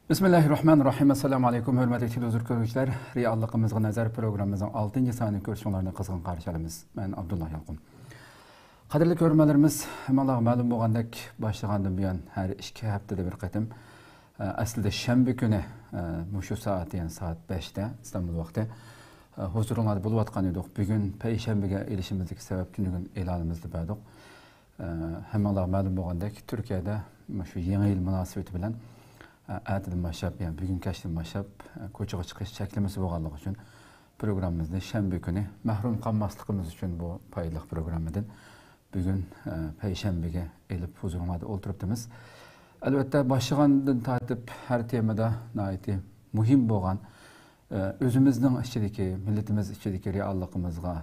Bismillahirrahmanirrahim. Assalamu alaikum. Hürmetli televizyon görüşler. Reallıqımızga nazar programımızın 6. sanı görüşünlerini kızgın karşılamız. Ben Abdullah Yalqın. Qadirli görürmelerimiz, Allah'a ma'lum bolgandek başlagandın buyan her 2 haftada bir qatim aslida shanba kuni mushu saat, yani saat 5'te İstanbul vaqti huzurunlarda bulup atqan edik. Bugün payshanbaga elishimizdagi sabab tunigun e'lonimizni berdik. Hammalarga ma'lum bolgandek Türkiye'de shu yangi yil munosabati bilan erteden başlap, yani bugün kaçtan başlap ko'chaga chiqish cheklamasi bo'lganligi uchun programmamizni shanba kuni mahrum qolmasligimiz uchun bu foydali programmadan bugun payshanbaga elib huzuringizda o'tiribmiz. Albatta boshlagandan tortib har temada nihoyatda muhim bo'lgan o'zimizning ichidagi, millatimiz ichidagi realligimizga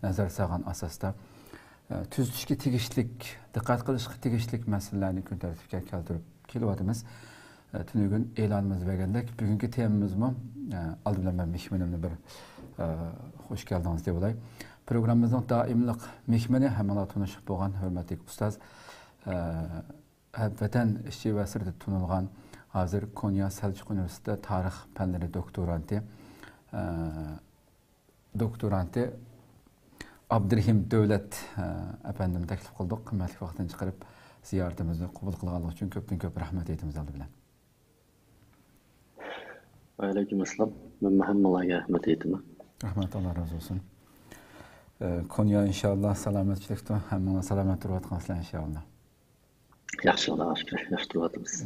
nazar solgan asosda tuzishga tegishlik, diqqat qilishga tegishlik masalalarni kun tartibga keltirib kelyapmiz. Tünügün e'lonimiz bergandek bugungi temamizmi oldi bilan men mehmonimni bir xush keldingiz deb o'ylay. Programmamizning doimliq mehmoni hammalar tanishib bo'lgan hurmatli ustoz, vatan ishchi va sirda tunilgan, hozir Konya Selçuk Üniversitesi tarix fanlari doktoranti Abdurahim Davlat efendimni taklif qildik. Qimmatli vaqtdan chiqarib ziyoratimizni qabul qilganligi uchun ko'p rahmat aytamiz oldi bilan. Aleykümselam. Ben Muhammed'e rahmet eyledim. Rahmet, Allah razı olsun. Konya inşallah selametçilikte hemen selamet durvatkansızlar inşallah. Yaxşı Allah'a şükür. Yaxşı durvatımız.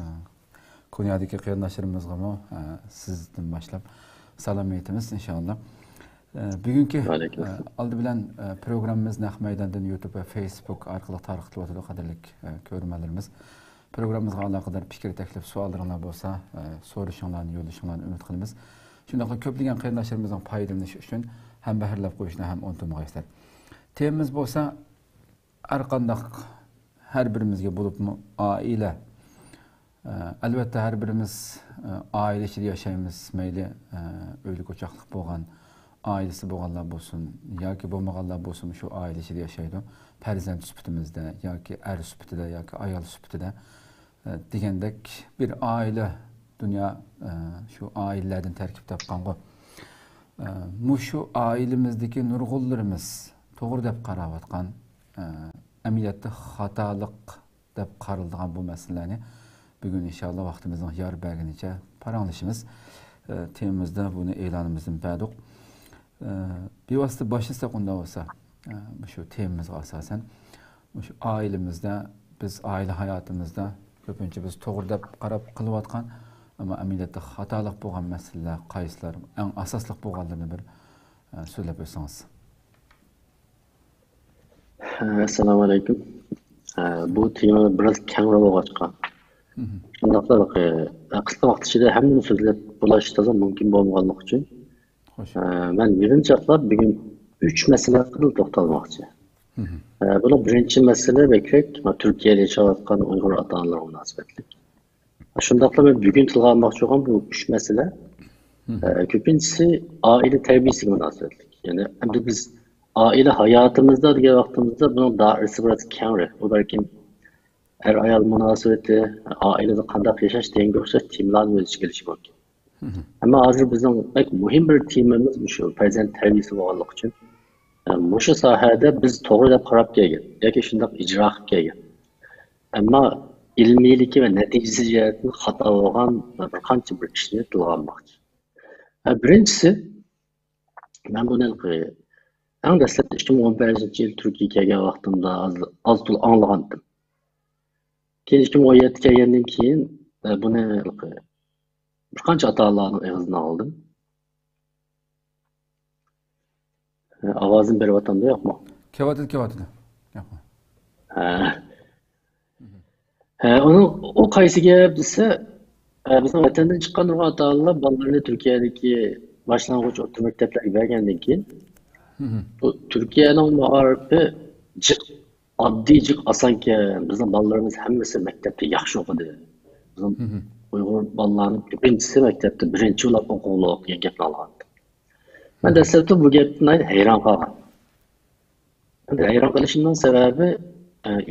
Konya'daki kıyırdaşlarımızla mı sizden başlayıp selametimiz inşallah. Bugünkü aldı bilen programımız Naq Meydan'dan YouTube ve Facebook arkalı tarixli otudu kadarlık görmelerimiz. Programımızga alaqadar fikir, taklif, suallarınlar bolsa, soruşunlarını, yo'llashinglarni umid qilamiz. Shunday ko'plagan qarindoshlarimizni foydalanish uchun ham bahrlab qo'yishni ham unutmaysiz. Temamiz bo'lsa, har qanday har birimizga bo'libmi oila. Albatta har birimiz oila ichida yashaymiz, mayli o'ylik o'choqliq bo'lgan, oilasi bo'lganlar bo'lsin yoki bo'lmaganlar bo'lsin, shu oila ichida yashaydi. Farzand sifatimizda yoki er sifatida yoki ayol sifatida degandek bir aile dünya şu ailelerden terkip topqanğı. Şu ailemizdeki nurgullarımız to'g'ri deb qarayotgan, amaliyotda xatolik deb qaraladigan bu masalalarni bugun inshaalloh vaqtimizning yor berganicha paranglashimiz. Temamizda buni e'lonimizdan berdik. Bevosita boshlasak unda bo'lsa, shu temamizga asosan shu ailemizde, biz aile hayatımızda ko'pincha biz to'g'ri deb qarab qilayotgan, ammo amaliyotda xatolik bo'lgan masalalar qaysilar, eng asosli bo'lganlarini bir so'zlab o'tsangiz. Assalomu alaykum. Bu tema biraz kengroq bo'lgan. Shundaqla qisqa vaqt ichida hammani so'zlab bo'lish toza mumkin bo'lmaganligi uchun men birinchi hafta bugun 3 masalaga to'xtalmoqchi. Bunu birinci mesele beklek, Türkiye'de yaşayotgan Uygur ata-analar münasebetlik. Şundaqla ben bugün tilganmoqchi bo'lgan bu 3 mesele. Ko'pinchisi aile terbiyesiga münasebetlik. Yani endi biz aile hayatımızda degan vaqtimizda bunun dairasi biraz kengroq. Bu balkim er ayol münasebeti, ailede qanday yashash degan o'xshash temalarni o'z ichiga olishi mumkin. Ammo hozir bizning muhim bir temamiz shu farzand tarbiyasi bo'lganligi uchun Muşu sahada biz to'g'ri deb qarab kelgan yoki shundoq ijro qilib kelgan. Ammo ilmiyligi va natijasi jihatdan xato bo'lgan bir qancha bir ishni tilganmoqchi. Birinchisi, men buni eng dastlabda 2015-yil Turkiyaga kelgan vaqtimda az-to'la anglagandim. Keyin 2017 kelgandan keyin buni bir qancha ota-onalarning og'zidan oldim. Avazım beri vatanda yok mu? Kevatı. Yapma. Onun o kaysiga bilse bizim vatandan çıkan ata-onalar balalarını Türkiye'deki başlangıç orta mekteplerge bergandan keyin bu Türkiye'nin ma'arifi oddiy osonken bizim balalarımız hammasi maktabda yaxshi o'qidi. Bizim Uyg'ur balalarning ko'pinchisi maktabda birinchi bo'lib o'quvliq degan gapni olgan. Ben dastlabda bu gapdan hayron qolgan. Hayron qolishimning sababi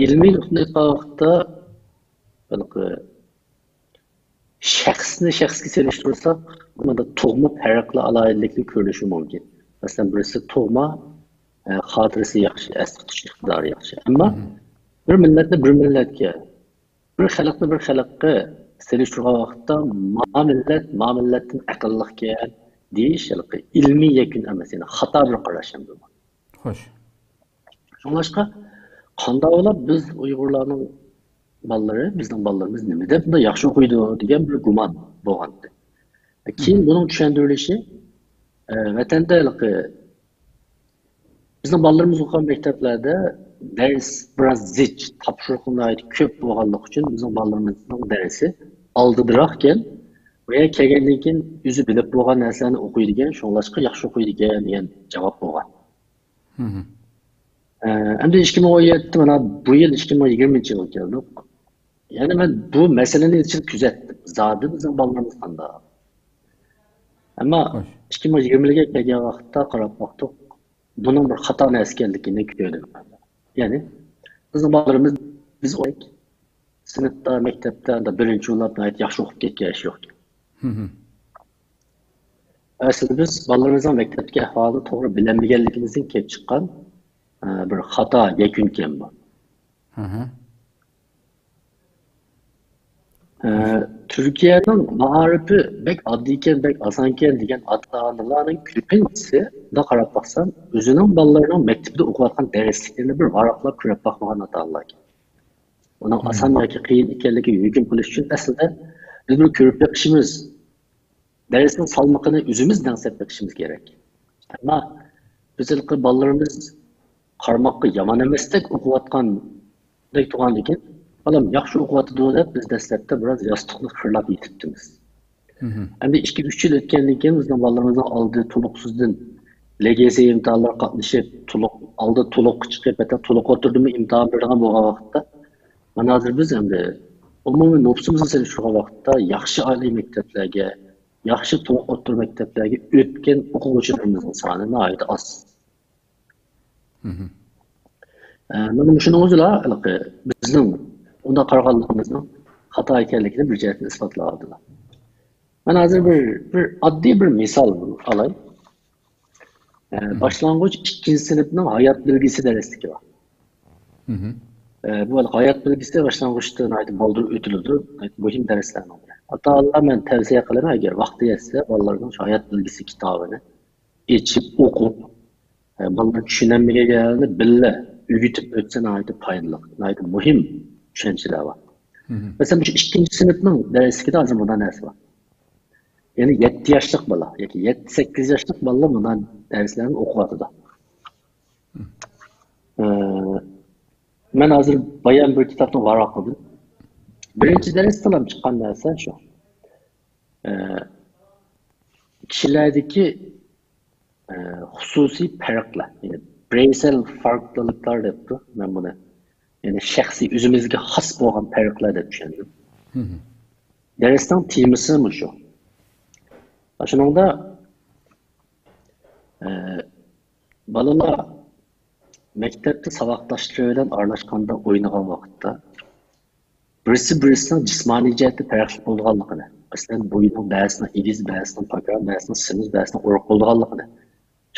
ilmiy nuqtai vaqtda shaxsni shaxsga selishtirsak, bunda tug'ma farqli alohidlikni ko'rishi mumkin. Masalan, birisi tug'ma xotirasi yaxshi, asli tutish iqtidori yaxshi. Ammo bir millatni bir millatga, bir xalqni bir xalqqa selishtirgan vaqtda ma millatdan aqlliqga deyish ilmiy yakun emas, yani xato bir qarash ham bu. Xo'sh. Şunlaşqa qanday olab biz Uyg'urlarning balları, bizning ballarimiz nimada bunda yaxshi o'qiydi degan bir gumon bo'lgandi. Keyin buning tushuntirilishi vatanda bizning ballarimiz o'qigan maktablarda ders biroz zich, topshiriqlar ko'p bo'lganligi uchun bizning ballarimizning darsi oldiroqken veya kelgandan keyin o'zi bilib bo'lgan narsalarni o'qiydigan, shunlashqa yaxshi o'qiydigan degan javob bo'lgan. Endi 2017 mana bu yil 2020 yil keldik. Yani ben bu meseleni için küzettim. Zaten bizim ballarımız qanda. Ama 2020'ye kelgan vaqtda qarab baktık. Bunun bir xato ekanligini ko'rdim. Yani bizim ballarımız biz o'yik sinfda, maktabda da birinchi yillarda yaxshi o'qib ketgan yo'q. Aslida biz ballarımızın maktabga ahvoli to'g'ri bilinmaganligimizdan kelib chiqqan bir xato yakunken bu. Türkiye'nin ma'arifi bek addiyken, bek asanken degan ota-onalarning ko'pinchisi da qarab baksan, o'zining ballarının maktabda o'qiyotgan darsliklarini bir varaqlab ko'rib bakmagan ota-onalar. Uning asan yoki qiyin ekanligiga hukm qilish uchun aslida biz bir ko'rib bakishimiz, darsning salmoqini o'zimiz dangsab bakishimiz kerak. Ammo bizning ballarimiz qarmoqqa yomon emasdek o'qiyotgandek turgan ekan, balam yaxshi o'qiyotdi deb biz dastlabda biroz yostiqni xirlab yetibdimiz. Endi 2-3 yil o'tgandan keyin bizning balalarimizning oldi to'liqsizdan LGS imtihonlariga qatnashib, to'liq chiqib, hatta to'liq o'tirdimi imtihon bergan bo'lgan vaqtda, mana hozir biz endi umumiy nopsimizni selishtirgan vaqtda yaxshi oliy maktablarga, yaxshi to'liq o'tir maktablarga o'tgan o'quvchilarimizning soni nihoyat oz. Mana shuni o'zila bizning unda qaraganligimizning xato ekanligini bir jihatdan isbotladi. Mana hozir bir oddiy bir misol olay. Boshlang'ich 2-sinfning hayot bilgisi darsligi bor. Bu hayot bilgisi boshlang'ichda boldir o'tiladi, muhim darslardan biri. Ota-onalar men tavsiya qilaman, agar vaqti yetsa, bolalarning hayot bilgisi kitobini ochib o'qib, bolalar tushunmaganlarni billa o'rgatib o'tsa nihoyat foydali, nihoyat muhim tushunchalar bor. Masalan, shu 2-sinfning darsligida hozir bunday narsa bor. Yani 7 yoshlik bola yoki 7-8 yoshlik bolalar bunday darslarni o'qiyotdi. Men hozir bayan bir kitobni varaq qildim. Birinchi darsdan ham chiqqan narsa shu. Kishilardagi xususiy farqlar, yani bireysel farklılıklar debdi. Men buni yani shaxsiy o'zimizga xos bo'lgan farqlar deb tushundim. Darsdan temasi shu. Shuningda balalar maktabda saboqdoshlari bilan aralashganda o'ynagan vaqtda birisining jismoniy jihatda farqli bo'lganligini, masalan bo'yining ba'zisining egiz, ba'zisining pakar, ba'zisining semiz, ba'zisining o'riq bo'lganligini,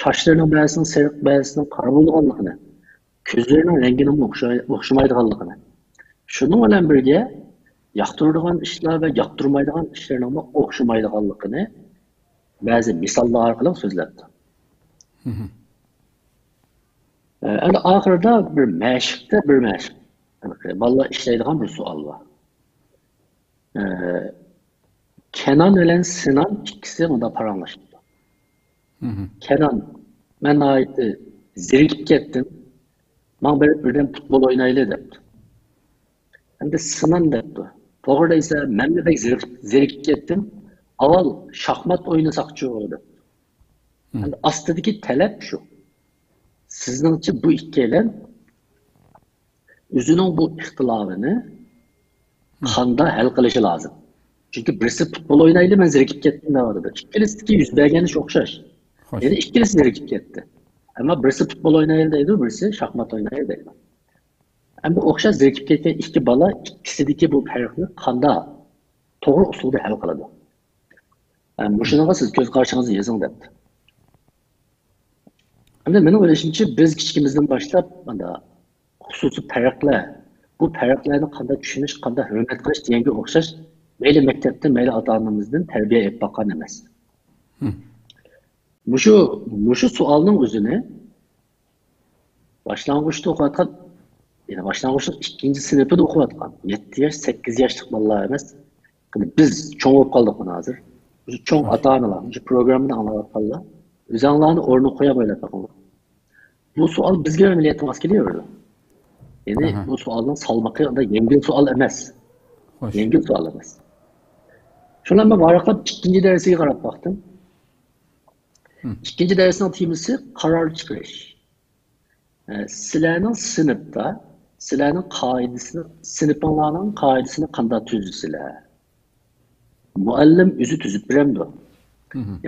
sochlarining ba'zisining sariq, ba'zisining qora bo'lganligini, ko'zlarining rangining o'xshamaydiganligini, shuning bilan birga yoqtiradigan ishlar va yoqtirmaydigan ishlarning o'xshamaydiganligini ba'zi misollar orqali so'zladi. Endi oxirida bir mashqda bir mashq. Bolalar ishlaydigan bir savol bor. Kenan bilan Sinan ikkisi unda paranglashdi. Kenan, men aytdi, zerikib ketdim. Men birdan futbol o'ynayli debdi. Endi Sinan debdi. To'g'ri esa men de zerikib ketdim. Avval shaxmat o'ynasaqchi bo'ldi. Endi ostidagi talab shu. Sizningcha bu ikkalan o'zining bu ixtilofini qanday hal qilishi lozim? Chunki birisi futbol o'ynayli, men zerikib ketdim deyapti. Ikkilisiki yuz bergani o'xshash. Ya'ni ikkilisi zerikib ketdi. Ammo birisi futbol o'ynayli deydi, birisi shaxmat o'ynayli deydi. Endi o'xshash zerikib ketgan ikki bola ikkisidagi bu farqni qanday to'g'ri usulda hal qiladi. Bu shunaqa siz ko'z qarshingizda yozing debdi. Endi mening o'ylashimcha biz kichikimizdan boshlab mana xususiy farqlar, bu farqlarni qanday tushunish, qanday hurmat qilish deganga o'xshash mayli maktabda, mayli ota-onamizdan tarbiya olib boqqan emas. Mushu savolning o'zini boshlang'ich o'qiyotgan, ya'ni boshlang'ich 2-sinfida o'qiyotgan 7 yosh, 8 yoshlik bolalar emas. Biz cho'ng bo'lib qoldik buni hozir. Shu cho'ng ota-onalar, shu programmani anglayotganlar o'zinglarni o'rniga qo'yib o'ylab bu savol bizga o'rnatilyapti kelyapti. Ya'ni bu savolning salmoqi yengil savol emas. Yengil savol emas. Shundan men varaqlab 2-darsiga qarab baktım. 2-darsning temasi qaror chiqarish. Sizlarning sinfda, sizlarning qoidasini, sinfinglarning qoidasini qanday tuzisizlar? Muallim o'zi tuzib beradi.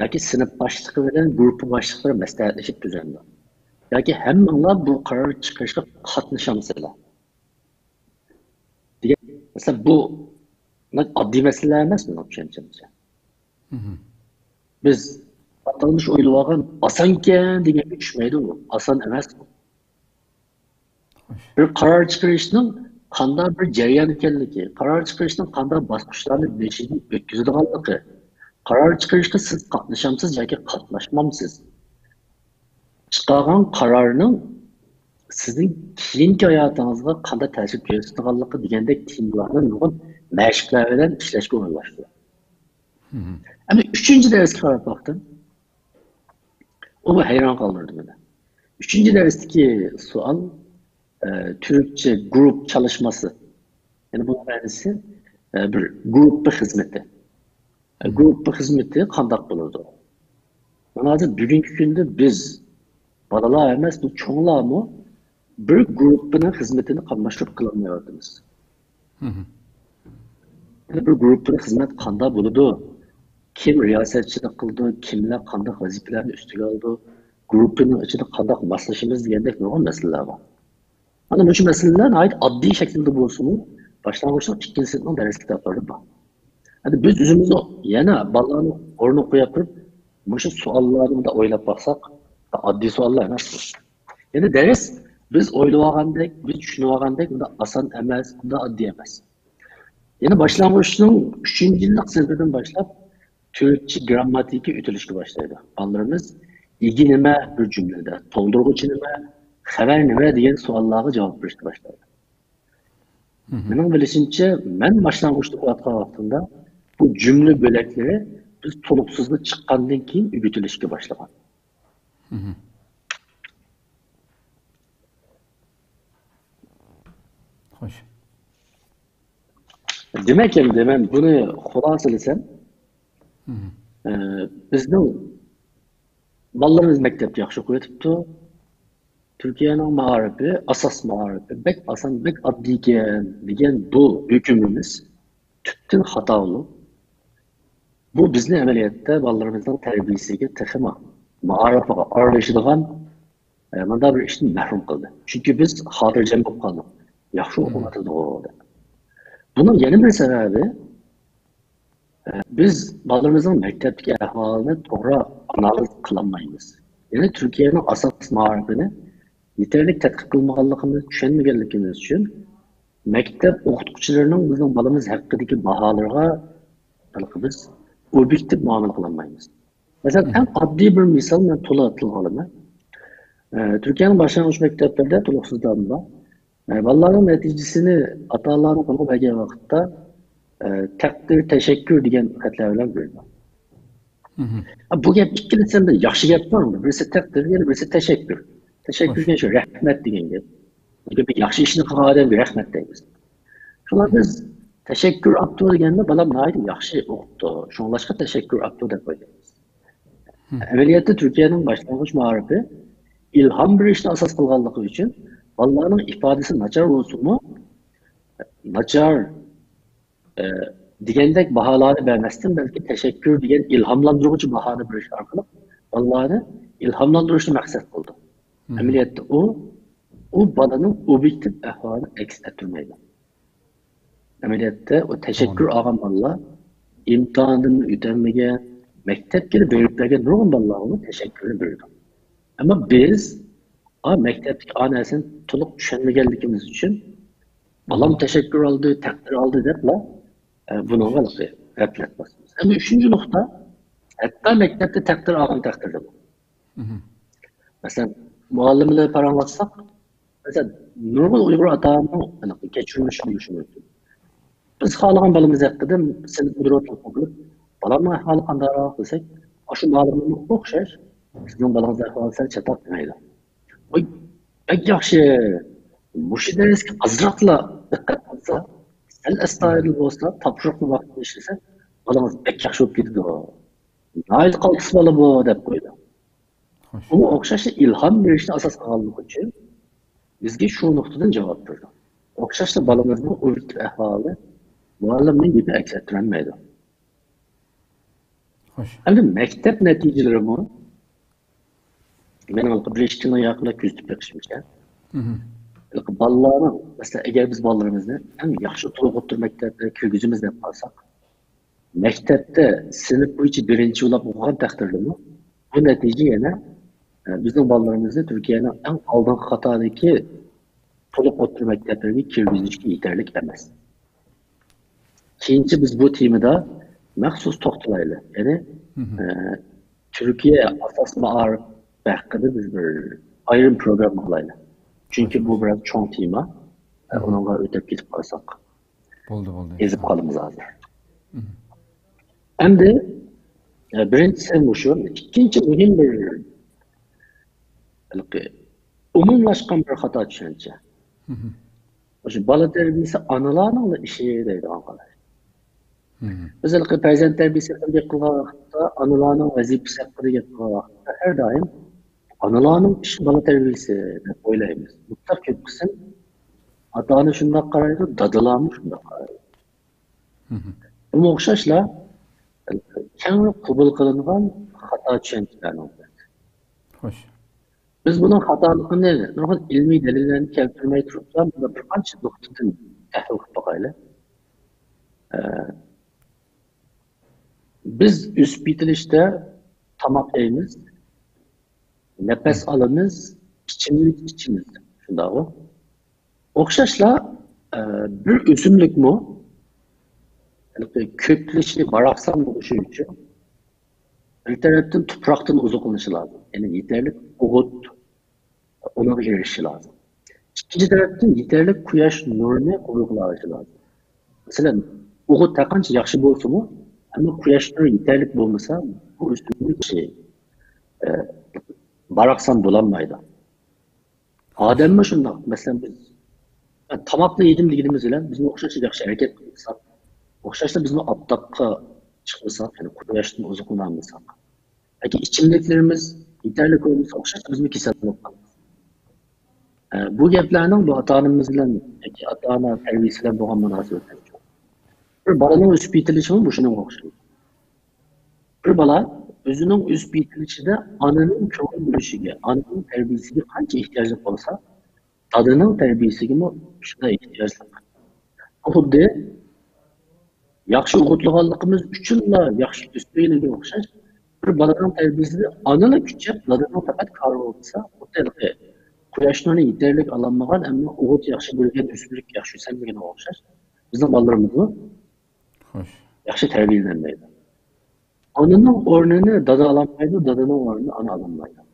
Yoki sinf boshlig'i bilan guruh boshliqlari maslahatlashib tuzadi. Yoki hammanglar bu qaror chiqarishga qatnashamsizlar. Degan, masalan bu oddiy masala emas meni tushunchimcha. Biz atalmış o'ylagan osonkan deganga tushmaydi u. Oson emas. Bir qaror chiqarishning qanday bir jarayon ekanligi, qaror chiqarishning qanday bosqichlarni beshini o'tkazadiganligi, qaror chiqarishga siz qatnashamsiz yoki qatnashmamsiz. Chiqargan qarorning sizning keyingi hayotingizga qanday ta'sir ko'rsatadiganligi degandek temalarni nurg'un mashqlar bilan ishlashga o'rinlashdi. Ama 3-darsga qarab baktım. O hayran kaldırdı beni. 3-dersteki sual Türkçe grup çalışması. Yani bu öğrencisi bir grup hizmeti. Grup hizmeti kandak bulurdu. Bugünkü bugünkü günde biz balalar emez bu çoğunlar mı bir grubun hizmetini kanmaşıp kılamıyordunuz. Yani bir grubun hizmet kandak bulurdu. Kim riyasetçilik qildi, kimlar qanday vazifalarni ustiga oldi, guruhning ichida qanday maslashimiz degandek nurg'un masalalar bor. Mana bu masalalar oddiy shaklda bo'lsin, boshlang'ich 2-sinfning dars kitoblarida bor. Hadi biz o'zimizni yana bolalarni o'rniga qo'yib turib, shu savollarni da o'ylab baqsak, oddiy savollar emas. Ya'ni dars biz o'ylagandek, biz tushunagandek unda oson emas, unda oddiy emas. Yana boshlang'ichning 3-yillik sinfidan boshlab Türkçe grammatiki ötülüşü başlaydı. Anlarımız ilgi nime bir cümlede, toldurgucu nime, haber nime diyen suallara cevap verişti başladı. Benim bilişimce, ben başlangıçta okuyatkan vaktinde bu cümle bölekleri biz toluksuzluğu çıkkandan keyin ötülüşü başladı. Hoş. Demek ki ben bunu xulasalasam, bizning bolalarimiz maktabda yaxshi o'qiyotibdi. Turkiyaning ma'rifi, asos ma'rifi bek oson, bek oddiy ekan degan bu hukmimiz tubdan xatolik. Bu bizni amaliyotda bolalarimizning tarbiyasiga texma ma'rifiga aralashadigan mana bir ishni mahrum qildi. Chunki biz xotirjam bo'lib qoldik. Yaxshi o'qiyotdi. Buning yana bir sababi biz bolalarımızın mektepteki ahvalini to'g'ri analiz qilolmaymiz. Yani Türkiye'nin asas ma'rifini yeterli tadqiq qilmaganligimiz, tushunmaganligimiz uchun maktab o'qituvchilarining bizning bolamiz haqidagi baholarga biz obyektiv muomala qilolmaymiz. Masalan, eng oddiy bir misol men to'liq qilg'olaman. Türkiye'nin boshlang'ich maktablarida to'liqsizlanma bolalarning natijasini ota-onalarning qilmagan vaqtda takdir, teşekkür degan xatlar bilan berdi. Bu gap ikkilisida yaxshi gap bormi? Birisi takdir, birisi teşekkür. Teşekkür degan shu rahmat degan gap. Bir yaxshi ishni qilgan odamga rahmat deymiz. Shunlar biz teşekkür apto deganda bolam naydi yaxshi o'qibdi. Shunlashqa teşekkür apto deb qo'yamiz. Amaliyotda Turkiyaning boshlang'ich ma'rifi ilhom berishni asos qilganligi uchun bolalarning ifodasi nachar bo'lsa-mu, nachar degandek baholarni bermasdan balki teşekkür degan ilhomlantiruvchi bahoni berish orqali bolalarni ilhomlantirishni maqsad qildi. Amaliyotda u bolaning obyektiv ahvolini aks ettirmaydi. Amaliyotda o teşekkür olgan bolalar imtihandan ötənməgən, məktəbdə veriblərə nurgun ballarına təşəkkürünü bildirdim. Amma biz məktəbdəki anasını toluq düşənməgənlikimiz üçün balam təşəkkür aldı, təqdir aldı deyiblər. Bunun qalıqı rəflətməsiniz. Amma üçüncü nokta, hətta məktəbdə təqdir alğan təqdirdir bu. Məsələn, müəllimləri paranlatsaq, mesela nurgun Uygur atağının geçirmişini düşünürdüm. Biz xalığın balımız haqqında seni müdüriyatla qılıb, balamın əhvalı qandaraq desək, şu müəllimini oxşar, sizin balınız əhvalı səni çataq deməklə. Oy, bək yaxşı, bu şeydən eski azraqla diqqət olsa, sən əstayirli olsa, tapşırıqlı vaxtında işləsə, balınız bək yaxşı olub gidiyor. Nail qaltısı balı bu, deyib qoydu. Bu oxşaşı ilham verişini asas qalmaq üçün bizge şu noktadan cevap verdi. Okşaşla balımızın o ülke ehvalı mualliminin gibi eksettirenmeydi. Hem de mektep neticeleri bu. Benim alıp reşitine yakına küzdüp yakışmışlar. Ballarını, mesela eğer biz ballarımızı hem yaxşı toluq otur mektepte külgüzümüzle yaparsak, mektepte sınıf bu içi birinci olap oğan takdirli mi? Bu netice yine bizim ballarımızı Türkiye'nin en aldığın Xatadaki toluq otur mektepleri kirgizişki yeterlik emez. İkinci biz bu timide məxsus toxtulaylı. Yani Türkiye asas mağarib hakkında biz bir ayrım program olaylı. Çünkü bu biraz çoğun tema. Onunla ötep gidip kalsak. Oldu. Ezip kalımız hazır. Hem de birincisi bu şu. İkinci mühim bir umumlaşkan bir hata düşünce. Bala terbiyesi analarla işe deydi arkadaş. Özellikle peyzent terbiyesi yapılmakta analarının vazifesi yapılmakta her daim analarının işi bala terbiyesi oylayımız. Mutlak köp kısım atanı şundan karaydı, dadılarını şundan karaydı. Bu okşaşla kendi kubul kılınan hata düşüncelerine oldu. Hoş. Biz bunun hatalığı ne? Nurgun ilmi delillerini keltirmeye tutsa, burada bir kança noktadan təhlil bakayla. Biz üst bitirişte tamak eyimiz, nefes alımız, içimiz. Şunda o. Okşaşla bir üzümlük mu? Yani köklüşü, baraksal buluşu için bir taraftan topraktan uzaklanışı lazım. Yani yeterli uğut, ona bir erişi lazım. İkinci taraftan yeterli kuyaş nuruna uygulayışı lazım. Mesela uğut takanca yaxşı bolsa mu? Ama kuyaş nuru yeterlik bulmasa bu üstünlük baraksan bulanmaydı. Adem mi şunda? Mesela biz tamakla yedim digimiz ile bizim okşaşı yaxşı hareket kılırsak, okşaşla bizim aptakka çıkırsak, yani kuyaştan uzaklanmasak. Peki içimliklerimiz yeterlik olursa okşaşla bizim kesinlikle bu geplerinin bu atanımızla, atana terbiyesiyle boğan münasebetleri çok. Bir balanın üst bitirişi mi bu şunun okşayı? Bir bala özünün üst bitirişi de ananın çoğun bölüşüge, ananın terbiyesiyle kança ihtiyacı olsa, tadının terbiyesi gibi şuna ihtiyacı var. O da yaxşı uğutluğallıqımız üçünla yaxşı üstüyle bir okşaş, bir balanın terbiyesi de ananı küçük, tadının fakat karı olsa, o da kuyaşlarını yeterlik alanmağın ama uğut yaxşı bölgen, üstünlük yaxşı sənməyən okşaş. Bizim ballarımızı yaxşı tərbiyələnməydi. Anının ornunu dada alamaydı, dadanın ornunu ana alamaydı.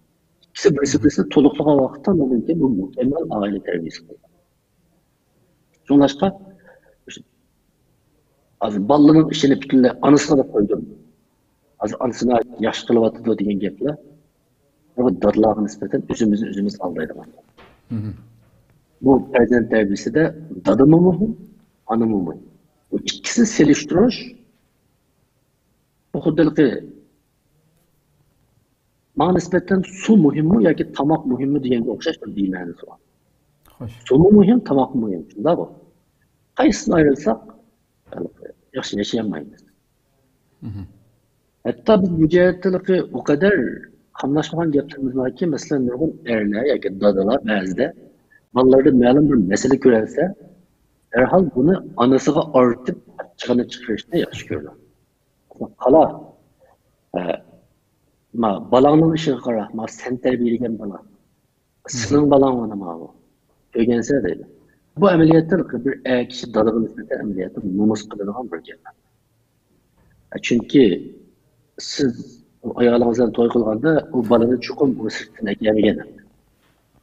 İkisi birisi toluqluğa vaxtdan olun ki, bu mükemmel aile tərbiyesi oldu. Sonraşqa, ballının işini bütünle anısına da koydum. Anısına yaş kılıp atıdı diyen gepler. Ama dadılağa nispeten üzümüz aldaydı. Bu prezent terbiyesi de dadı mı mühim, anı mı mühim? Bu ikisi seliştiriş, bu huddalıkı bana nispeten su mühim mi ya ki tamak mühim mi diyen okşaş bir deyimleriniz var. Su mu mühim, tamak mı mühim? Şunda bu. Kaysını ayrılsak, yaxşı yaşayamayız. Hatta biz mücahitliği o kadar anlaşmadan geplerimiz var ki, mesela nurgun erler ya ki dadılar bazıda mallarda məlum bir mesele görelse, derhal bunu anasına artıp çıkanı çıkarışına yaxşı görürler. Qala, balangning ishiga qara, sen tarbiyalagan bola. Sening balang ona bu. Öğrense deydi. Bu ameliyatlar bir kişi dalığı nispeten ameliyatı numus kılınılan bir gap. Çünkü siz ayağınızdan toy kılganda o balanı çukum o sırtına gelmegen.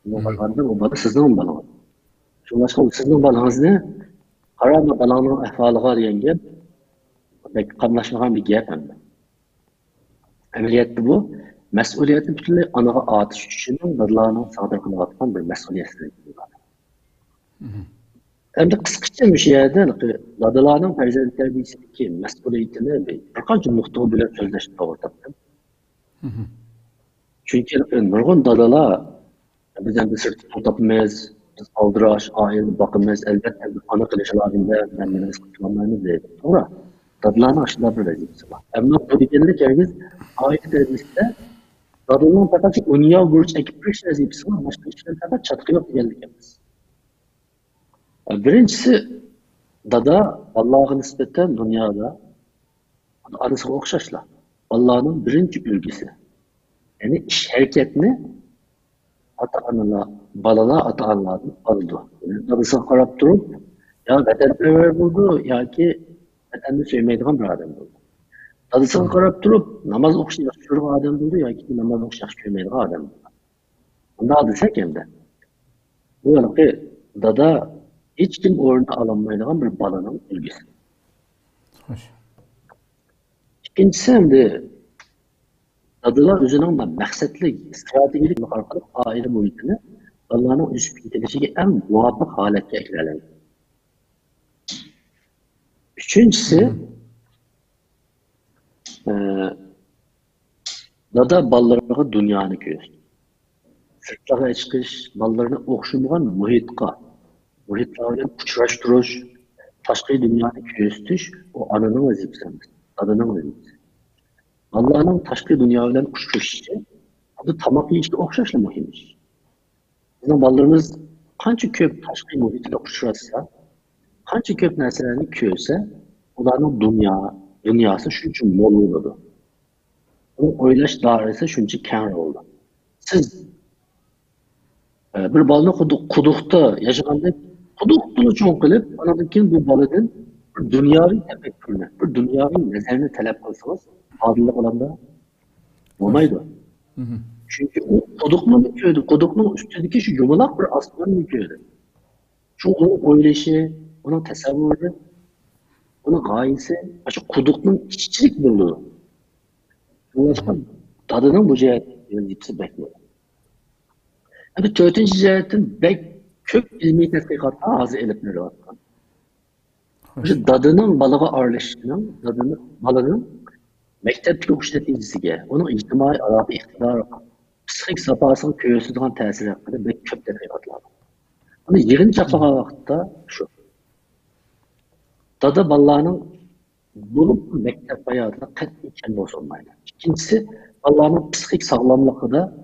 Bu kalganda o bala sizin balanız. Şunlaşka sizin balanız ne? Karama balanın ahvalıga diyen gap. Pek kamlaşmagan bir gap hem de. Ameliyatı bu. Mesuliyetini bütünlüğü anağa atış için dadlarının sağda kılıvatkan bir mesuliyetini var. Hem de kısaca bir şeyde dadalarning farzand tarbiyasidagi mas'uliyatini bir qancha nuqta bilan so'zlashni to'g'ri topdim. Chunki nurg'un dadalar biz endi sirt topmaymiz, biz aldirash, oilani boqamiz, albatta ona qilish lozimda, men nima qilmaymiz deydi. To'g'ri. Dadalarning ashula bir vazifasi bor. Ammo bu deganlik hangiz oila tarbiyasida dadalarning faqat dunyo burch ekib turish vazifasi bor, boshqa ishlar faqat chatqi yo'q deganlik emas. Birincisi, dada Allah'a nispeten dünyada anısına okşaşla. Allah'ın birinci ülgesi. Yani iş hareketini ata-analar, balalar ata-analardan aldı. Yani dadısına karab durup, ya vatansever buldu, ya ki vatanını sevmeydiğin bir adam buldu. Dadısına karab durup, namaz okşayacak çocuk adam buldu, ya ki namaz okşayacak sevmeydiğin adam buldu. Bunda adı sekem de. Bu yani dada hiç kim orada alamayacağın bir balanın ilgisi. Hoş. İkincisi hem de dadılar özünün de məqsədli, stratejik arqalıq aile muhitini Allah'ın üst bildirişi en muvafık halette eklerler. Üçüncüsü dada ballarına dünyanı göz. Sırtlara çıkış, ballarına okşamayan muhitlarla uçraştırış, taşkı dünyanı göğüstüş, o ananın vazifesi, adının vazifesi. Allah'ın taşkı dünyayla uçruşu, bu tamam ilişki okşaşla muhimmiş. Bizim ballarımız kança köp taşkı muhitiyle uçraşsa, kança köp neselerini köyse, onların dünyası şunca mol oldu. Onun oylaş dairesi şunca kâr oldu. Siz bir balını kudukta yaşaganda kudukluğunu çoğun kılıp, anadaki bu balının bir dünyavi tefekkürüne, bir dünyavi nezerini talep kılsanız, adillik olanda olmaydı. Çünkü o kudukluğun müküydü, kudukluğun üstündeki şu yumalak bir aslan müküydü. Çünkü onun oylayışı, onun tesavvürü, onun gayesi, şu kudukluğun işçilik bulduğu. Dolayısıyla tadının bu cihetini bekliyor. Yani dördüncü cihetin bek kök ilmi tetbikatta azı elipleri var. Şu dadının balığa ağırlaşının, balığın mektepteki uç neticesiga, onun ictimai alaqı iqtidar, psixik sapasının köyüsüdüğün tesir hakkında bek kök tetbikatlar var. Ama yığın çaqlağa vaqtda şu. Dada ballarının bulup mektep hayatına qat'iy kelmos olmaydı. İkincisi, ballarının psixik sağlamlığı da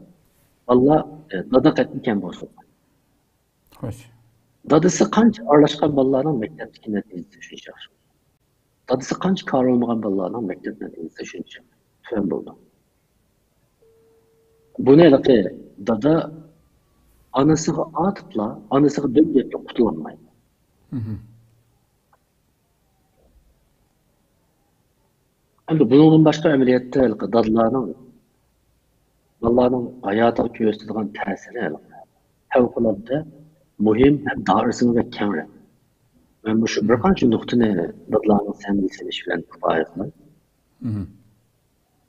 Allah dada qat'iy kelmos olmaydı. Hoş. Dadısı qancha aralashgan bolalarning maktabdagi natijasi shuncha yaxshi. Dadısı qancha kar olmagan bolalarning maktab natijasi shuncha tuvan bo'ldi. Buni dada anasiga atibla, anasiga döngep qutulolmaydi. Endi bundan boshqa amaliyotda bolalarning hayotiga ko'rsatadigan ta'siri favqulodda muhim hem dairəsini və kemre. Ben bu bir qancha nuqtani dadlarning samimiysilishi bilan kifoya qildim.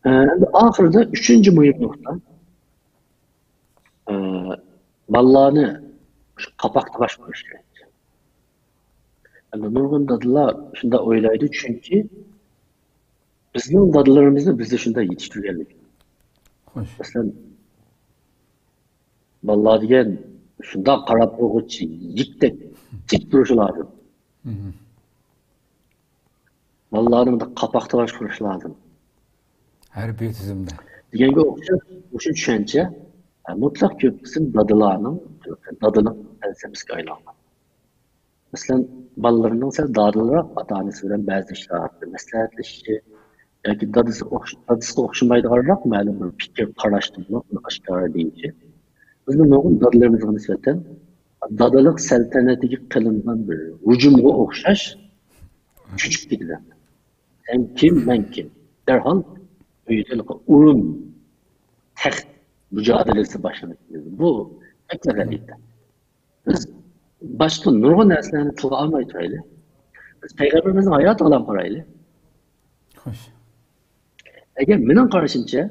Endi oxirida uchinchi muhim nuqta bolalarni qapoqda boshqarish kerak. Endi nurg'un dadalar shunda o'ylaydi, chunki bizning dadalarimizni bizni shunda yetishtirganlik. Masalan, bolalar degan şunda qarab o'g'itchi, yikdek tik turishi lozim. Bolalarni qapoqda boshqarish lozim. Harbiy tizimda. Deganga o'xshab, o'sha tushuncha mutlaq ko'p qism dadalarning falsafasiga aylangan. Masalan, bolalarning dadalar ota-onasi bilan ba'zi ishlar maslahatlashishi yoki dadasiga o'xshamaydiganroq ma'lum bir fikr qarashdi buni oshkora deyince. Bizni nurg'un dodalarimizga nisbatan dadalik saltanatiga qilingan bir hujumga o'xshash cho'chib ketadi. Sen kim, ben kim? Derhal urun, taxt mücadelesi başlamak lazım. Bu pek önemliydi. Biz başka nurg'un narsalarni tilga olmay turaylik. Biz Peygamberimizin hayot alam qaraylik. Xo'sh. Agar mening qarashimcha,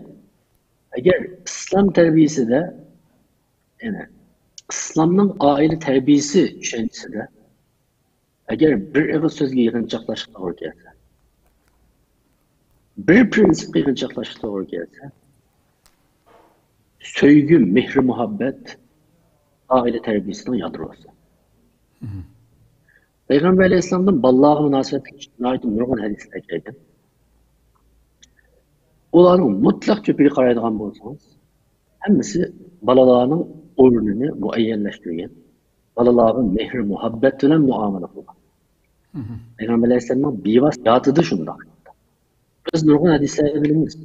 agar islom tarbiyasida, ya'ni islomning oila tarbiyasi tushunchisida agar bir og'iz so'zga yig'inchoqlashib to'g'ri kelsa, bir prinsipga yig'inchoqlashib to'g'ri kelsa, sevgi, mehr, muhabbet aile terbiyesinin yadrosu. Peygamber Aleyhisselam'dan ballahı münasebeti nurgun hadisler geldi. Onların mutlak köpüğü qaraydigan bolsanız, hemmisi balalarının oyununu muayyenleştirgen, balaların mehr, muhabbet bilen muamele kılgan. Peygamber Aleyhisselam'ın bivas yatıdı şundan. Biz nurgun hadisleri biliriz.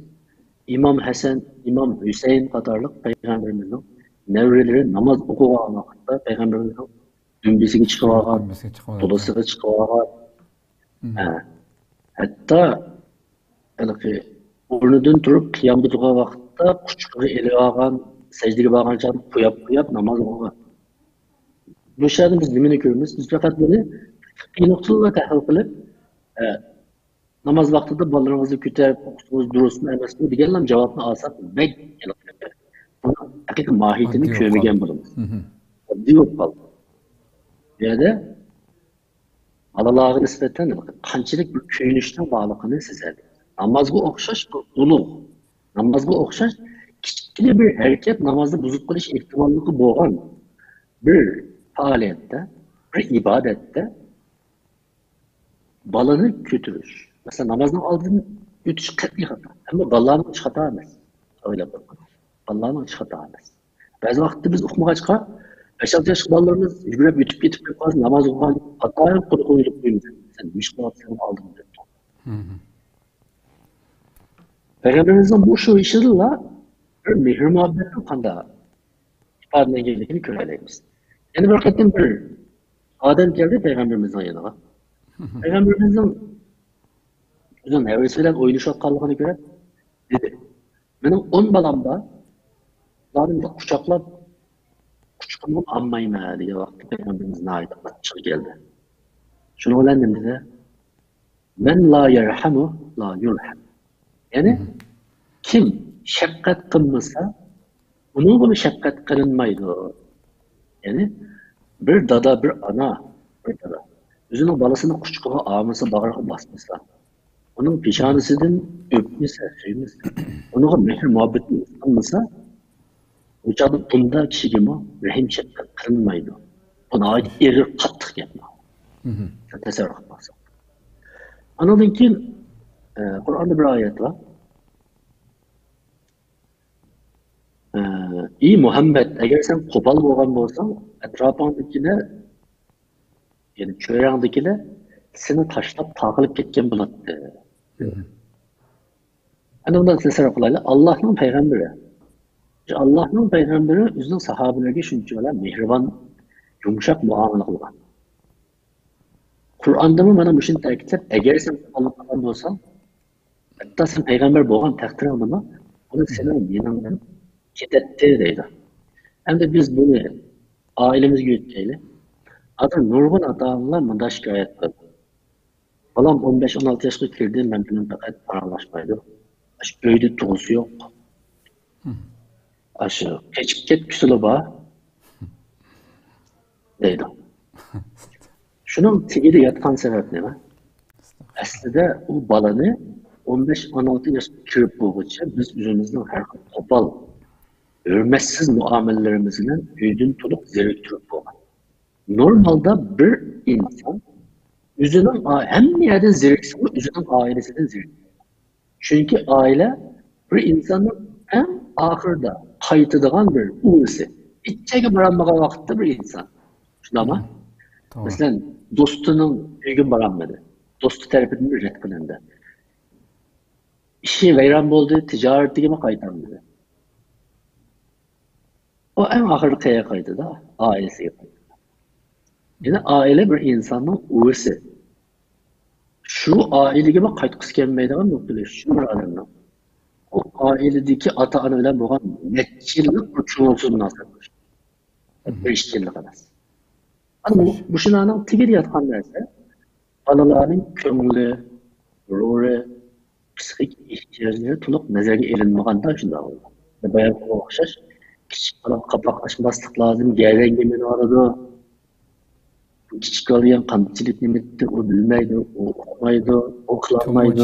İmam Hasan, İmam Hüseyin kadarlık Peygamberimizin nevreleri namaz okugan vakitte Peygamberimizin dümbesiga chiqib olgan, to'lasiga chiqib olgan. Hatta o'rnidan turib qiyomga turgan vaqtda quchog'iga elib olgan, sajdaga borgancha qo'yib namoz o'qigan. Bu yerda biz nimani ko'ramiz? Biz faqat buni nuqtalarga tahlil qilib, namoz vaqtida bolalaringizni ko'tarib o'qitsangiz durustmi emasmi deganlar javobni olsak, buni haqiqiy mohiyatini ko'rmagan bo'lamiz. Oddiy bo'lib qoldi. Bu yerda balalarga nisbatan qanchalik bir kuyinishdan borligini sezadi. Namazga o'xshash ulug'. Namazga o'xshash kichkina bir harakat namozni buzib qo'yish ehtimolligi bo'lgan bir faoliyatda, bir ibodatda balani ko'tirish. Mesela namazdan aldığın ötüş qat'iy xato. Ama balalarning ish xato emas. O'ylab qo'ying. Balalarning ish xato emas. Ba'zi vaqtda biz o'qimag'achqa 5-6 yoshli bolalarimiz yugurib yetib ketib qolib, namoz o'qigan xato qo'yib qo'yamiz. Sen ish qilyapsan oldin deb. Peygamberimizin bu şu işiyle bir mehr muhabbetin qanday ifodalanganligini ko'ramiz. Yani bir qatim bir odam keldi Peygamberimizning yanına. Peygamberimizin uzun heves bilen oynayışatkanlığını göre dedi. Benim 10 balamda zaten kucaklap kucağımdan anmayayım diye vakti Peygamberimizin ayetine çıkı geldi. Şunu öğrendim dedi. Men la yerhamu la yurham. Yani kim şefkat kılmasa onun bunu şefkat kılınmaydı. Yani bir dada bir ana bir dada. Üzünün balasını kucağına ağamasa bağırıp basmasa. Onun pişanısından öpmese, söymese, ona mehr muhabbetini ıslanmasa, o çağda bunda kişiye rahim şefkat kılınmaydı. Ona ait erir kattık yapma. Tasarruf yapmasa. Anladın ki, Kur'an'da bir ayet var. İyi Muhammed, eğer sen kopal boğan olsan, etrafındakiler, yani çöreğindekiler, seni taşlap takılıp ketken bulattı. Hani bundan tasarruf kılayla Allah'ın peygamberi. Allah'ın peygamberi üzerine sahabelerine şunca mehriban, yumuşak muamele kılgan. Kur'an'da mı bana müşin terkitlep, eğer sen Allah'tan olsan, hatta sen peygamber boğan takdir alma, onu senin yanından ketetti deydi. Hem de biz bunu ailemiz gütteyle, adı nurgun adamlar mında şikayet kıldı. Balam 15-16 yaşga kirdi, men bilan faqat aralashmaydi. Ash uyda tug'usi yo'q. Ash kechib ketgusili bor. Deydi. Shuning tagida yotgan sabab nima? Aslida u balani 15-16 yoshga kirib bo'lguncha biz o'zimizning har xil qo'pol, hurmatsiz muomalalarimizdan uydan to'liq zeriktirib bo'lgan. Normalda bir inson üzünün hem yerden ziriksin, üzünün ailesinden ziriksin. Çünkü aile bir insanın en ahırda kayıtıdığın bir uğursu. İçeri baranmağa vakitte bir insan. Şuna ama mesela dostunun bir gün baranmadı. Dostu tarafından bir ret kılındı. İşi vayron bo'ldi, tijoratga qaytaman dedi. O en ahırı kaya kaydı da ailesiye kaydı. Yani aile bir insanın uvesi. Şu aile gibi kayıtkısı gelmeydiğin noktada şu bir adamın. O ailedeki ata-ana bilen boğan netçilik uçuğulsuz münasebetler. 5 yıllık arası. Ama bu şunanın tigir yatkan derse balaların köngülü, ruhu, psikik ihtiyaçları tulup nazarga elinmaganda shunday bo'ldi. Bayan o'xshash kichik bola qapoq ochmaslik lozim, gayrenga meni orada. Kichik olgan qanchalik nimetdi, u bilmaydi, u o'qimaydi, u qilolmaydi.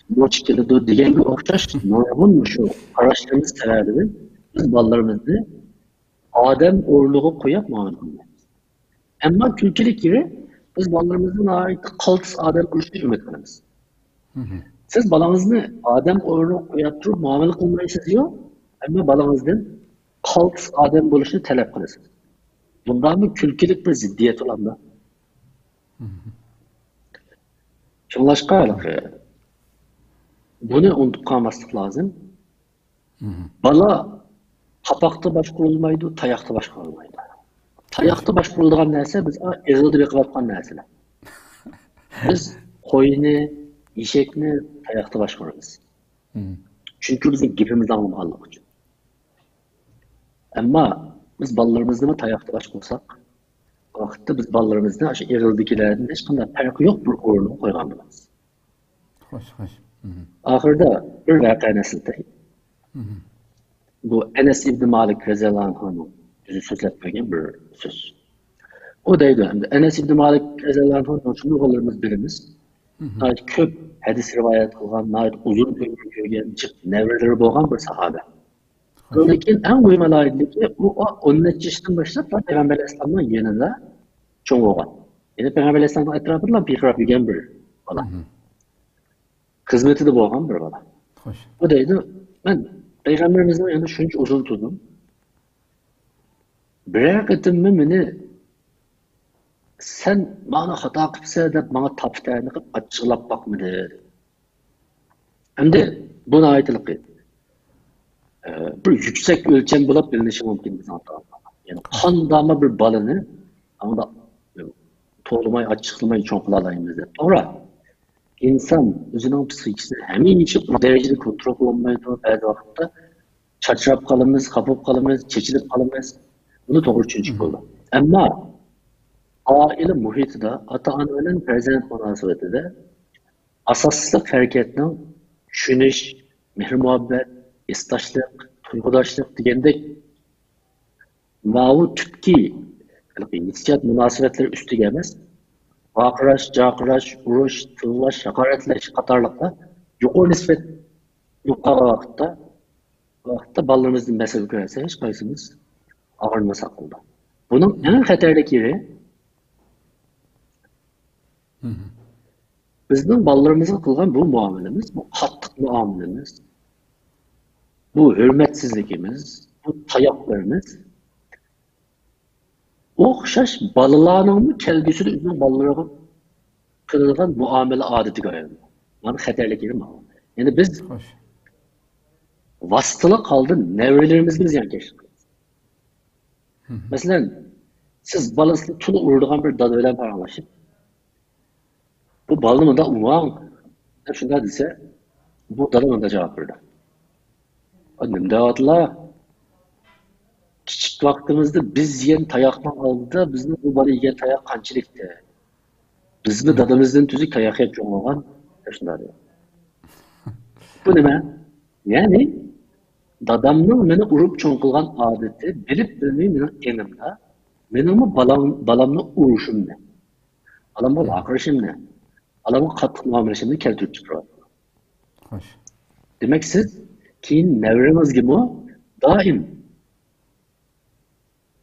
Boş keladi deganga o'xshash nurg'un shu qarashlarimiz sababidan biz bolalarimizni odam o'rniga qo'yib muomala qilmaymiz. Ammo kulkilik yeri biz bolalarimizni qaltis odam bo'lishini umid qilamiz. Siz balangizni odam o'rniga qo'yib turib muomala qilmaysiz yo'q, ammo balangizdan qaltis odam bo'lishini talab qilasiz. Bundan bir külkilik bir ziddiyet olan da. Şunlaşka bunu unutup kalmaslık lazım. Bala kapakta başkurulmaydı, tayakta başkurulmaydı. Tayakta başkurulduğun neyse biz ezildi bir kıvatkan neyse. Biz koyunu, işekni tayakta başkururuz. Çünkü bizim gipimizi anlamalık için. Ama biz balalarımızda mı tayakta başkursak, o vakitte biz balalarımızda aşı erildikilerden hiç kadar farkı yok bir orunu koyganımız. Hoş. Ahırda bir vakı nesilde. Bu Enes İbn Malik Reziyallahu anh'ın bizi sözletmegen bir söz. O deydi, Enes İbn Malik Reziyallahu anh'ın şunu oğullarımız birimiz. Nayet köp hadis rivayet kılgan, nayet uzun ömür görgen, nevreleri boğan bir sahabe. Lakin en mühim ki bu 13 yaşından başlayıp Peygamber Aleyhisselam'ın yanında çoğun olgan. Yani Peygamber Aleyhisselam'ın etrafından bir kırap yügen bir bala. Hizmeti de boğan bir bala. O deydi, ben Peygamberimizin yanında şunca uzun tuttum. Birer kıtımı beni sen bana hata kıpsa da bana taptığını açıklap bakma dedi. Hem de buna aitlik et. Bir yüksek ölçem bulup bilinişi mümkün bizim hatta. Yani kan dama bir balını ama da toplamayı, açıklamayı çok kılalayım dedi. Sonra insan özünün psikisini hemen içip bu derecede kontrol olmayı da bazı vakitte çarçırap kalımız, kapıp kalımız, çeçilip kalımız. Bunu doğru çünkü oldu. Ama aile muhiti de, ata-ananın prezent münasebeti de asaslık hareketinin düşünüş, mehr-muhabbet, istaşlık, tuygudaşlık degende mavu tütki hissiyat münasebetleri üstü gelmez. Vakıraş, cakıraş, uruş, tıllaş, hakaretleş katarlıkta yukarı nispet yukarı vakitte ballarımızın mesele görürse hiç kaysımız ağırmasak oldu. Bunun en xətərlik yeri bizning ballarımıza kılgan bu muamelemiz, bu katlık muamelemiz, bu hürmetsizlikimiz, bu tayaklarımız o'xshash balalarning kelgusida o'zini bolalarga qiladigan muomala odatiga aylandi. Mana xatarlik yeri mana. Endi biz vositali qoldi nevrelarimizni ziyonkashlik qilamiz. Masalan, siz bolasini tuli uradigan bir dada bilan paranglashib, bu bolani bunda urmang deb shunday desa, bu dada bunda javob berdi. Nima deyaptilar? Kichik vaqtimizda biz yegan tayoqdan oldida bizni bu bola yegan tayoq qanchalikda? Bizni dadamizdan tuzuk tayoq yeb cho'ng'agan shunday. Bu nima? Ya'ni dadamning meni urib cho'ng qilgan odati bilib bilmay meni enimda, menimi balamni urishimni, balamga vaqirishimni, balamga qattiq muomalashimni keltirib chiqaradi. Xo'sh. Demak siz keyin nevramizga doim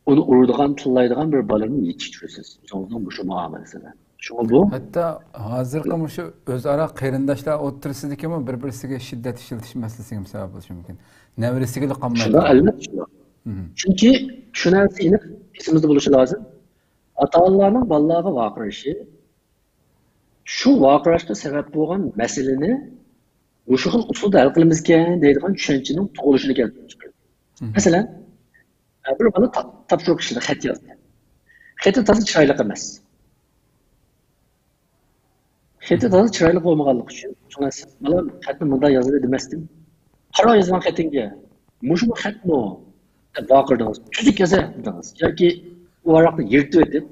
onu urduğan, tıllaydıgan bir balını yetiştirirsiniz. Sonunda bu şu muamelesine. Şunu bu. Hatta hazırki şu özara qarindoshlar o'ttirsidiki bir-birisiga shiddat ishlatishmasligiga meselesiga sabab bo'lishi mumkin. Nevresiga qolmaydi. Shunda albatta shunda. Chunki shu narsani esimizda bo'lishi lozim. Ata-onalarning bolalarga vaqirishi shu vaqirishga sabab bo'lgan masalani o'sha xil usulda hal qilamizkan deydigan tushunchaning tug'ilishini keltirib chiqardi. Masalan, bir bola topshiriq ishida xat yozdi. Xati toza chiroyli emas. Xati toza chiroyli bo'lmaganligi uchun, shunisi, bola xatni bunday yozadi demasdim. Qaro yozgan xatingga, mushu xatni deb vaqirdingiz. Tuzuk yozadingiz yoki u varaqni yirtib o'tib,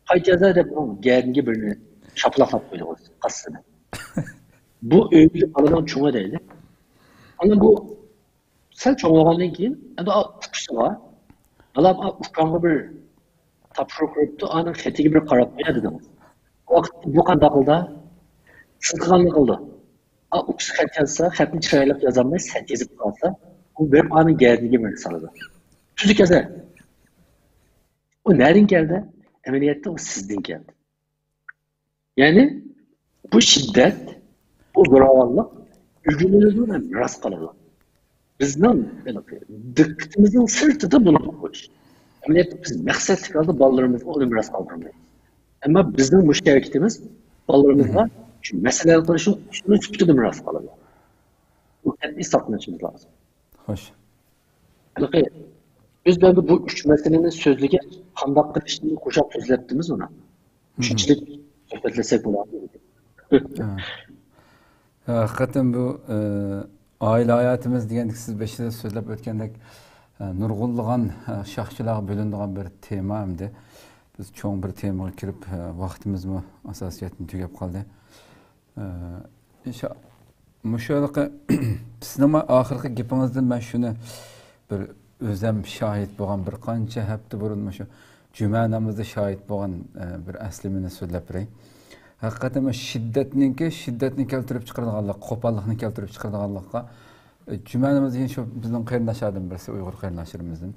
qayta yozadi deb gadiga birini şapılaqlab qo'ydingiz qasdini. Bu öykü baladan çoğuna deydi. Ama bu sen çoğulagandan keyin endi uqishga alam uqqanga bir tapshiriq qo'yibdi, ana xatiga bir qarab qo'yadi dedingiz. Vaqt bu qanday qildi? Siz qanday qildi? Uqish xat yozsa, xatni chiroyli yozolmay, xat yozib qolsa, u bir ana gadiga bir soladi. Tuzuk yozadi. O nereden geldi? Ameliyatda o sizden geldi. Yani bu şiddet, bu zoravallık ülkemizden miras kalır. Bizden dikkatimizin sırtı da bunu koyuş. Ameliyatta biz maksat kaldı ballarımızı onu miras kaldırmayız. Ama bizden müşterekitimiz ballarımızla şu meseleler konuşup şunu çıktı da miras kalır. Bu kendini saklanışımız lazım. Hoş. Yani biz de bu üç meselenin sözlüğe kandak kırışını kuşak sözlettiniz ona. Üçüncülük sohbetlesek bular. Hakikaten bu aile hayatımız degandik siz beşide so'zlab o'tgandek nurg'unlagan shaxschilar bo'linadigan bir tema hamda biz cho'ng bir temaga kirib vaqtimizmi asosiyatini tugab qoldi. Mushonaqa sizning oxirgi gapingizdan men shuni bir o'zim shohid bo'lgan bir qancha hafta burun shu juma namozida shohid bo'lgan bir aslimini so'zlab beray. Hakikaten şiddetni keltirib chiqaradiganlik, qo'pollikni keltirib chiqaradiganlikqa juma namozi degan shu bizning qarindoshlardan birisi Uyg'ur qarindoshlarimizdan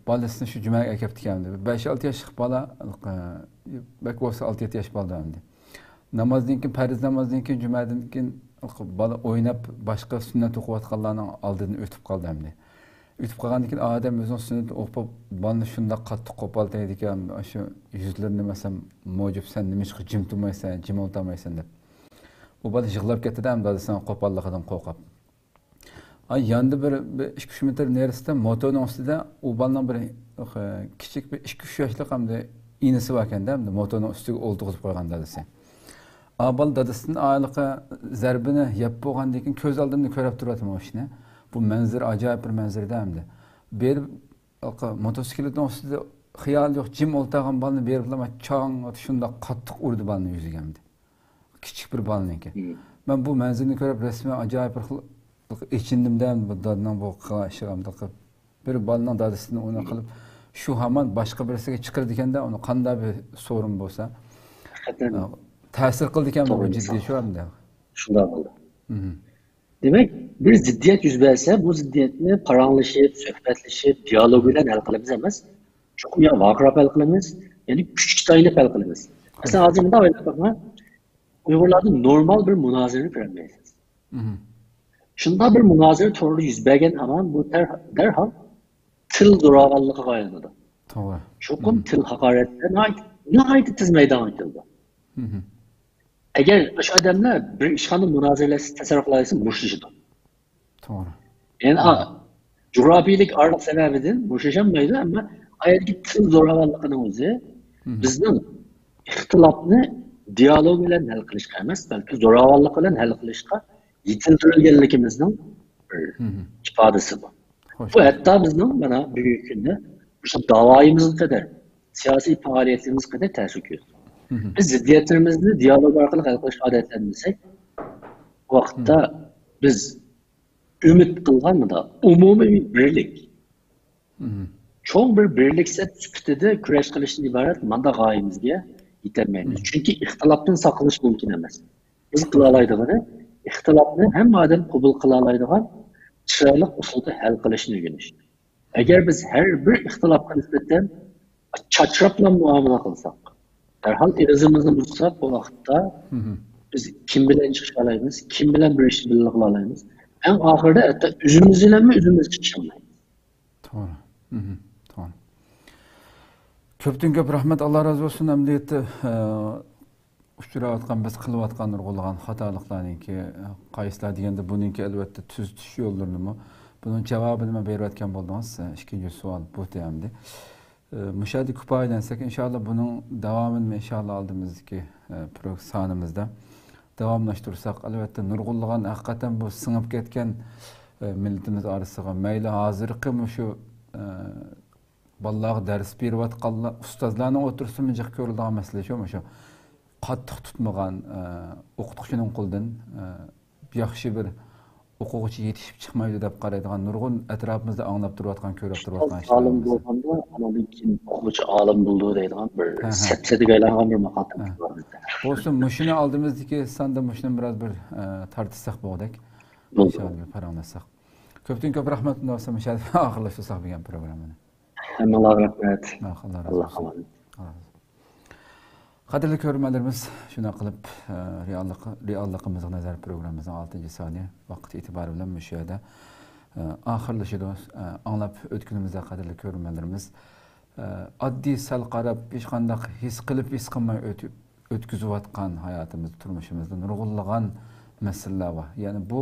bolasini shu jumaga olib keldi. 5-6 yoshli bola, balki bo'lsa 6-7 yosh bo'ldi endi. Namozdan keyin, farz namozdan keyin, jumadan keyin bola o'ynab boshqa sunnat o'qiyotganlarning oldidan o'tib qoldi endi. Ütüp qalgandan keyin odam o'zining sunnat o'qib, bolani shunday qattiq qo'poltaydi ekan, shu yuzlarini desam, mo'jib sen nima ish qilib jim turmaysan, jim o'ltirmaysan deb. U bola yig'lab ketdi-da, dadasining qo'polligidan qo'rqib. Ay yanda bir 2-3 metr nerisida motorning ustida u bolaning bir kichik bir 2-3 yoshli hamda inisi bor ekanda, motorning ustiga o'ltirib qo'ygan dadasi. Bola dadasining ayliqi zarbini yeb bo'lgandan keyin ko'z oldimda ko'rib turibman o'shni. Bu manzara ajoyib bir manzarada hamda. Berib motosikletning ustida xiyol yo'q, jim o'ltirgan bolani berib chang shunday qattiq urdi bolani yuziga hamda. Kichik bir bolaniki. Men bu manzarani ko'rib rasman ajoyib bir ichindim-da bu dadning bu qilishimda qilib bir bolaning dadasini uni qilib shu hamon boshqa birisiga chiqirdi ekanda, uni qanday bir so'rin bo'lsa ta'sir qildi ekan bu jiddiy shu hamda. Shunday bo'ldi. Demek bir ziddiyet yüz verse bu ziddiyetini paranlaşıp, sohbetleşip, diyalog ile hal kılabiliriz emas. Çok ya vakıra hal kılabiliriz, yani küçük tayinip hal kılabiliriz. Mesela azimde öyle bakma, Uygurlarda normal bir münazara vermeyiz. Şunda bir münazara torlu yüz vergen ama bu derhal til duravallığı gaynadı. Doğru. Çokum til hakaretle nihayet tiz meydan açıldı. Eğer şu adamlar bir işhanın münazarası tasarruflaysa muşuşudur. Doğru. Yani coğrafiyelik ağırlık sebebidir, muşuşanmaydı ama ayetki tüm zoravallıkının özü bizden ihtilafını diyalog ile hal kılışka emas, belki zoravallık ile hal kılışka yetildirilgenlikimizin bir ifadesi bu. Bu hatta bizden bana büyük günde davayımız kadar, siyasi faaliyetimiz kadar tesir ediyor. Biz ziddiyetlerimizni diyalog arkalı hal kılış adetlendirsek, o vakitte biz ümit kılgan mı da umumi bir birlik. Çok bir birlik set süpütede küreş kılışın ibaret manda gayemizge yetemeyimiz. Çünkü ihtilaftan sakınış mümkün emez. Biz kılalaydığı ihtilafını hem madem kabul kılalaydığı çıraylık usulda hal kılışını öğreniş. Eğer biz her bir ihtilafla nispetten çaçrapla muamele kılsak, derhal irizimizni bulsak o vakitte biz kim bilen çıkış alayımız, kim bilen bir işi birlik alayımız. En ahirde hatta üzümüz ile mi üzümüz çıkışamayız. Doğru. Doğru. Köpten köp rahmet Allah razı olsun emniyette uchrayotgan biz qilayotgan nurg'ulg'an xatoliklarningki qaysilar deganda buningki albatta tuzitish yo'llarini buning javobini nima berayotgan bo'ldingiz. Ikkinchi savol bu deyamdi. Müşahede kupaylansak inşallah bunun devamını inşallah aldığımızdaki sonimizda davomlashtirsak albatta nurg'ulg'an haqiqatan bu singib ketgan millatimiz orasiga mayli hozirgi shu bolalarga dars berayotganlar ustozlarning o'tirsin jiq ko'riladigan masala shu qattiq tutmagan o'qituvchining qo'lidan yaxshi bir o'quvchi yetishib chiqmaydi deb qaraydigan nurg'un atrofimizda anglab turayotgan ko'rib turayotgan ishlar olim bo'lganda anadan keyin o'quvchi olim bo'ldi deydigan bir sapsadiga aylangan bir maqollar bor bizda. Bo'lsin, mushuni oldimizdagi sonda mushuni biroz bir tartishsak bo'g'dak. İnşallah paranlasak. Köpten köp rahmet olsun müşahede ahırlaşırsak bir programını. Hammalarga rahmat. Allah razı olsun. Qadrli ko'ruvchilarimiz, shuna qilib realligimizga nazar programmamizning 6-soniya vaqt e'tibori bilan mushahada oxirlashadi. Anglab o'tganimizda qadrli ko'ruvchilarimiz oddiy sal qarab hech qanday his qilib his qilmay o'tkazayotgan hayotimiz, turmushimizda nurg'ulg'an masalalar bor. Ya'ni bu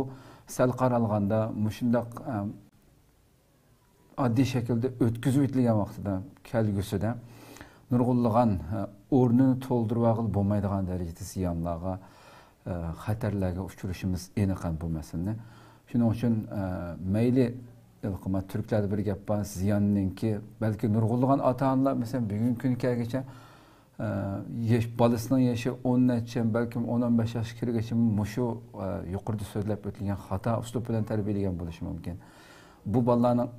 sal qaralganda mushundaq oddiy shaklda o'tkazib o'tilgan vaqtida kelgusida nurg'ulg'an o'rnini to'ldirib olib bo'lmaydigan darajada ziyonlarga, xatarlarga uchrashimiz aniq bu masalani. Shuning uchun mayli Türklarda bir gap bor, ziyonninki balki nurg'ulg'an ota-onalar masalan bugungi kunga kelgacha balasining yoshi 10 necha balkim 10-15 yoshga kirgacha mushu yuqorida so'zlab o'tilgan xato uslub bilan tarbiyalagan bo'lishi mumkin. Bu bolalarning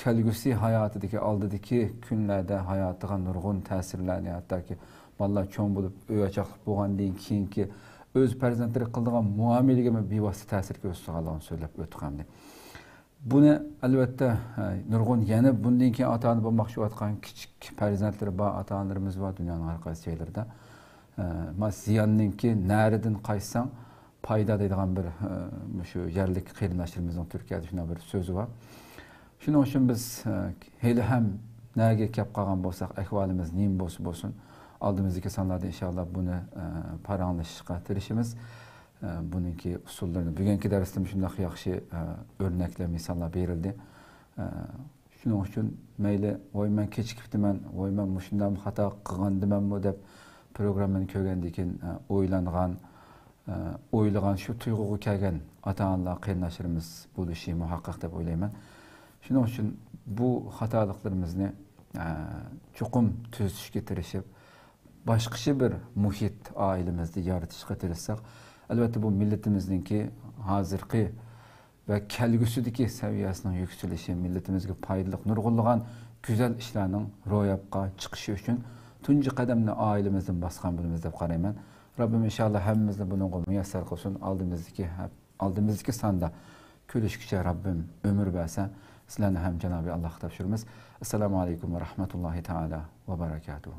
kelgusi hayotidagi oldidagi kunlarda hayotiga nurg'un ta'sirlarni hattoki bolalar cho'ng bo'lib o'yachaqlik bo'lgandan keyingi o'z farzandlari qiladigan muomalaga bevosita ta'sir ko'rsatganligini so'zlab o'tgandik. Buni albatta nurg'un yana bundan keyin ota-ona bo'lmoqchi bo'lgan kichik farzandlari bor ota-onalarimiz bor dunyoning har qaysi joylarida. Ziyonninki naridan qaysang foyda deydigan bir shu yerlik qarindoshlarimizning Turkiyada shunday bir so'zi bor. Shuning uchun biz hali ham nega kelib qolgan bo'lsak, ahvolimiz nim bo'lsin, oldimizdagi sonlarda inshaalloh buni paranglashishga tirishimiz. Buningki usullarini bugungi darsda shunday yaxshi o'rnaklar, misollar berildi. Shuning uchun mayli voy men kechikibdiman, voy men shunday xato qilgandimanmi deb programmani ko'rgandan keyin o'ylagan shu tuyg'uga kelgan ota-onalar qarindoshlarimiz bo'lishi muhaqqaq deb o'ylayman. Shuning uchun bu xatoliklarimizni chuqur tuzishga tirishib, boshqacha bir muhit oilamizda yaratishga tirishsak, albatta bu millatimizningki hozirgi va kelgusidagi saviyasining yuksalishi, millatimizga foydali nurg'ulg'an go'zal ishlarning ro'yobga chiqishi uchun tunji qadamni oilamizdan bosgan bo'lamiz deb qarayman. Rabbim inshaalloh hammamizni bunga muyassar qilsin. Oldimizdagi sonda ko'rishguncha Rabbim umr bersa, sizlarni ham Janobi Alloh topshiramiz. Assalomu alaykum va rahmatullohi taala va barakatuh.